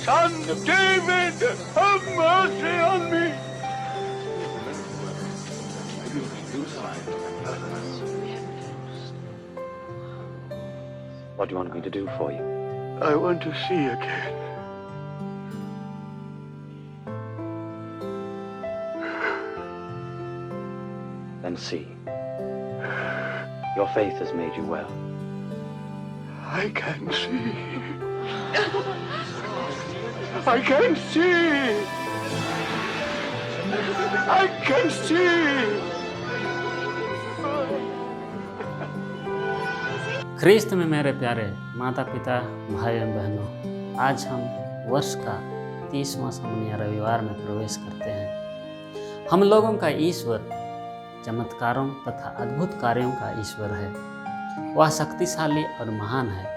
Son of David, have mercy on me. What do you want me to do for you? I want to see again. Then see. Your faith has made you well. I can see. I can see. I can see. ख्रिस्त में मेरे प्यारे माता पिता भाई एवं बहनों, आज हम वर्ष का 30वां समन्वय रविवार में प्रवेश करते हैं। हम लोगों का ईश्वर चमत्कारों तथा अद्भुत कार्यों का ईश्वर है। वह शक्तिशाली और महान है।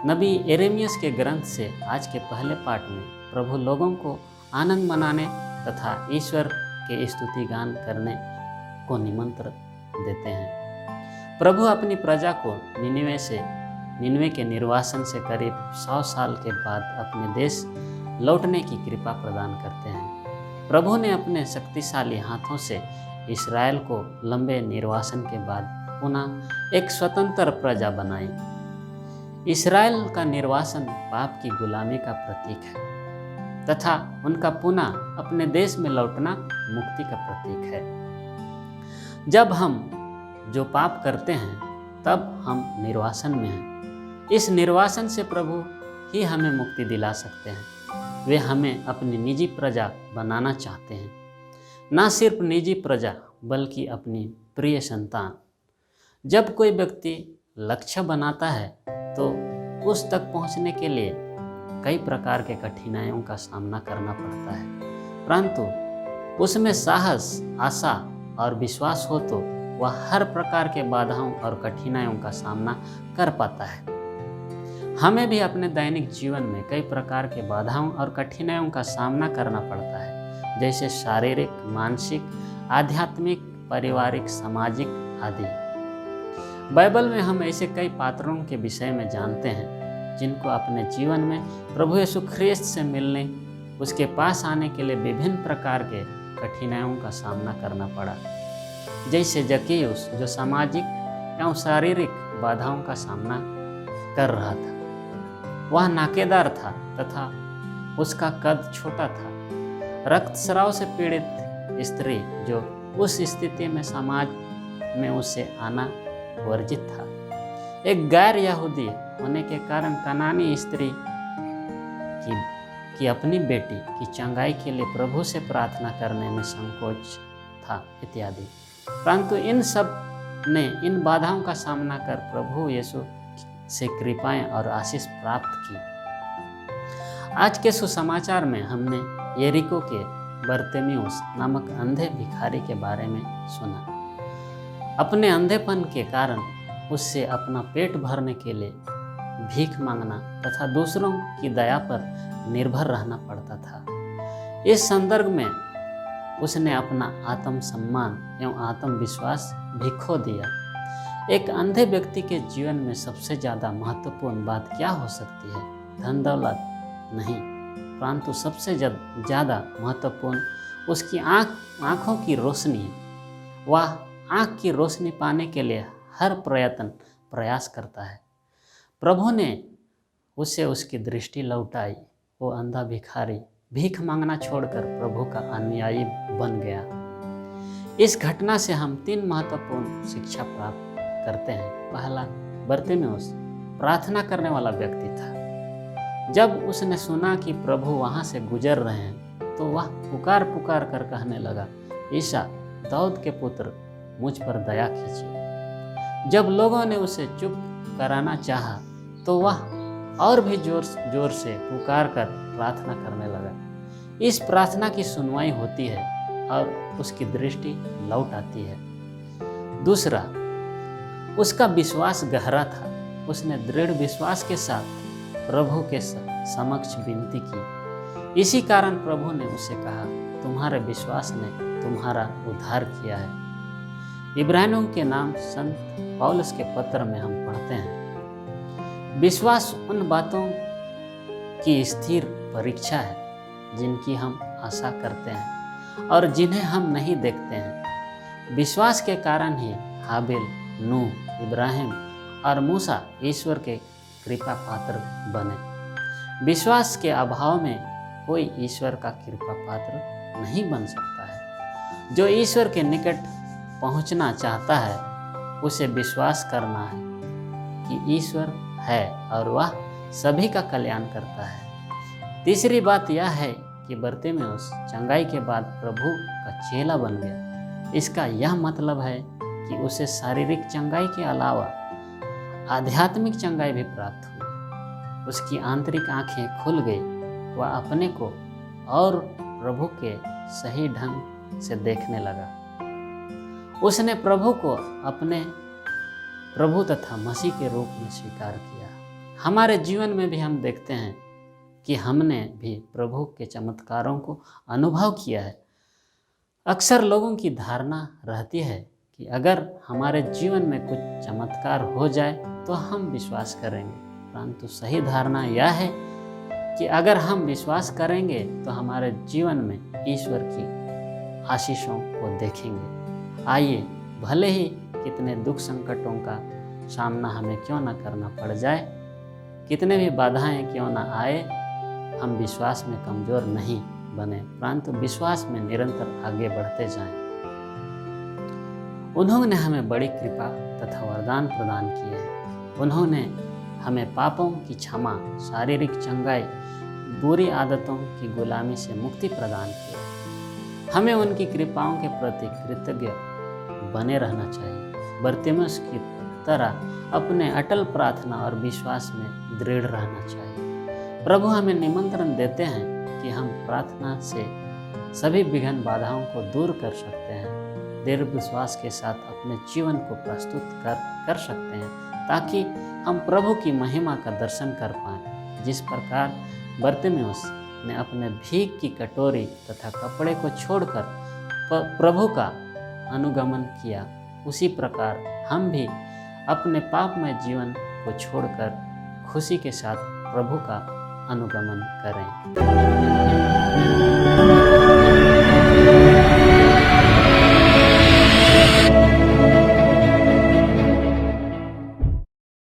नबी यिर्मयाह के ग्रंथ से आज के पहले पाठ में प्रभु लोगों को आनंद मनाने तथा ईश्वर के स्तुति गान करने को निमंत्रण देते हैं। प्रभु अपनी प्रजा को निनवे के निर्वासन से करीब 100 साल के बाद अपने देश लौटने की कृपा प्रदान करते हैं। प्रभु ने अपने शक्तिशाली हाथों से इस्राएल को लंबे निर्वासन के बाद पुनः एक स्वतंत्र प्रजा बनाई। इस्राएल का निर्वासन पाप की गुलामी का प्रतीक है तथा उनका पुनः अपने देश में लौटना मुक्ति का प्रतीक है। जब हम जो पाप करते हैं तब हम निर्वासन में हैं। इस निर्वासन से प्रभु ही हमें मुक्ति दिला सकते हैं। वे हमें अपनी निजी प्रजा बनाना चाहते हैं, ना सिर्फ निजी प्रजा बल्कि अपनी प्रिय संतान। जब कोई व्यक्ति लक्ष्य बनाता है तो उस तक पहुंचने के लिए कई प्रकार के कठिनाइयों का सामना करना पड़ता है, परंतु उसमें साहस, आशा और विश्वास हो तो वह हर प्रकार के बाधाओं और कठिनाइयों का सामना कर पाता है। हमें भी अपने दैनिक जीवन में कई प्रकार के बाधाओं और कठिनाइयों का सामना करना पड़ता है, जैसे शारीरिक, मानसिक, आध्यात्मिक, पारिवारिक, सामाजिक आदि। बाइबल में हम ऐसे कई पात्रों के विषय में जानते हैं जिनको अपने जीवन में प्रभु यीशु ख्रिस्त से मिलने, उसके पास आने के लिए विभिन्न प्रकार के कठिनाइयों का सामना करना पड़ा। जैसे जक्कैयुस, जो सामाजिक एवं शारीरिक बाधाओं का सामना कर रहा था। वह नाकेदार था तथा उसका कद छोटा था। रक्तस्राव से पीड़ित स्त्री जो उस स्थिति में समाज में उसे आना वर्जित था। एक गैर यहूदी होने के कारण कनानी स्त्री की अपनी बेटी की चंगाई के लिए प्रभु से प्रार्थना करने में संकोच था इत्यादि। परंतु इन सब ने इन बाधाओं का सामना कर प्रभु यीशु से कृपाएं और आशीष प्राप्त की। आज के सुसमाचार में हमने यरीको के बरतिमेउस नामक अंधे भिखारी के बारे में सुना। अपने अंधेपन के कारण उससे अपना पेट भरने के लिए भीख मांगना तथा दूसरों की दया पर निर्भर रहना पड़ता था। इस संदर्भ में उसने अपना आत्मसम्मान एवं आत्मविश्वास भी खो दिया। एक अंधे व्यक्ति के जीवन में सबसे ज़्यादा महत्वपूर्ण बात क्या हो सकती है? धन दौलत नहीं, परंतु सबसे ज़्यादा महत्वपूर्ण उसकी आँखों की रोशनी है। वह आँख की रोशनी पाने के लिए हर प्रयास करता है। प्रभु ने उसे उसकी दृष्टि लौटाई। वो अंधा भिखारी भीख मांगना छोड़कर प्रभु का अनुयायी बन गया। इस घटना से हम 3 महत्वपूर्ण शिक्षा प्राप्त करते हैं। पहला, बरतिमेउस प्रार्थना करने वाला व्यक्ति था। जब उसने सुना कि प्रभु वहाँ से गुजर रहे हैं तो वह पुकार कर कहने लगा, ईसा दाऊद के पुत्र, मुझ पर दया कीजिए। जब लोगों ने उसे चुप कराना चाहा तो वह और भी जोर से पुकार कर प्रार्थना करने लगा। इस प्रार्थना की सुनवाई होती है और उसकी दृष्टि लौट आती है। दूसरा, उसका विश्वास गहरा था। उसने दृढ़ विश्वास के साथ प्रभु के समक्ष विनती की। इसी कारण प्रभु ने उसे कहा, तुम्हारे विश्वास ने तुम्हारा उद्धार किया है। इब्रानियों के नाम संत पौलुस के पत्र में हम पढ़ते हैं, विश्वास उन बातों की स्थिर परीक्षा है, जिनकी हम आशा करते हैं और जिन्हें हम नहीं देखते हैं। विश्वास के कारण ही हाबिल, नूह, इब्राहिम और मूसा ईश्वर के कृपा पात्र बने। विश्वास के अभाव में कोई ईश्वर का कृपा पात्र नहीं बन सकता है। जो ईश्वर के निकट पहुंचना चाहता है, उसे विश्वास करना है कि ईश्वर है और वह सभी का कल्याण करता है। तीसरी बात यह है कि बरतिमेउस चंगाई के बाद प्रभु का चेला बन गया। इसका यह मतलब है कि उसे शारीरिक चंगाई के अलावा आध्यात्मिक चंगाई भी प्राप्त हुई। उसकी आंतरिक आंखें खुल गई। वह अपने को और प्रभु के सही ढंग से देखने लगा। उसने प्रभु को अपने प्रभु तथा मसीह के रूप में स्वीकार किया। हमारे जीवन में भी हम देखते हैं कि हमने भी प्रभु के चमत्कारों को अनुभव किया है। अक्सर लोगों की धारणा रहती है कि अगर हमारे जीवन में कुछ चमत्कार हो जाए तो हम विश्वास करेंगे, परंतु सही धारणा यह है कि अगर हम विश्वास करेंगे तो हमारे जीवन में ईश्वर की आशीषों को देखेंगे। आइए, भले ही कितने दुख संकटों का सामना हमें क्यों न करना पड़ जाए, कितने भी बाधाएं क्यों न आए, हम विश्वास में कमज़ोर नहीं बने, परंतु विश्वास में निरंतर आगे बढ़ते जाएं। उन्होंने हमें बड़ी कृपा तथा वरदान प्रदान किए हैं। उन्होंने हमें पापों की क्षमा, शारीरिक चंगाई, बुरी आदतों की गुलामी से मुक्ति प्रदान की है। हमें उनकी कृपाओं के प्रति कृतज्ञ बने रहना चाहिए। बरतिमेउस की तरह अपने अटल प्रार्थना और विश्वास में दृढ़ रहना चाहिए। प्रभु हमें निमंत्रण देते हैं कि हम प्रार्थना से सभी विघ्न बाधाओं को दूर कर सकते हैं, दृढ़ विश्वास के साथ अपने जीवन को प्रस्तुत कर सकते हैं, ताकि हम प्रभु की महिमा का दर्शन कर पाएं। जिस प्रकार बरतिमेउस ने अपने भीख की कटोरी तथा कपड़े को छोड़कर प्रभु का अनुगमन किया, उसी प्रकार हम भी अपने पापमय जीवन को छोड़कर खुशी के साथ प्रभु का अनुगमन करें।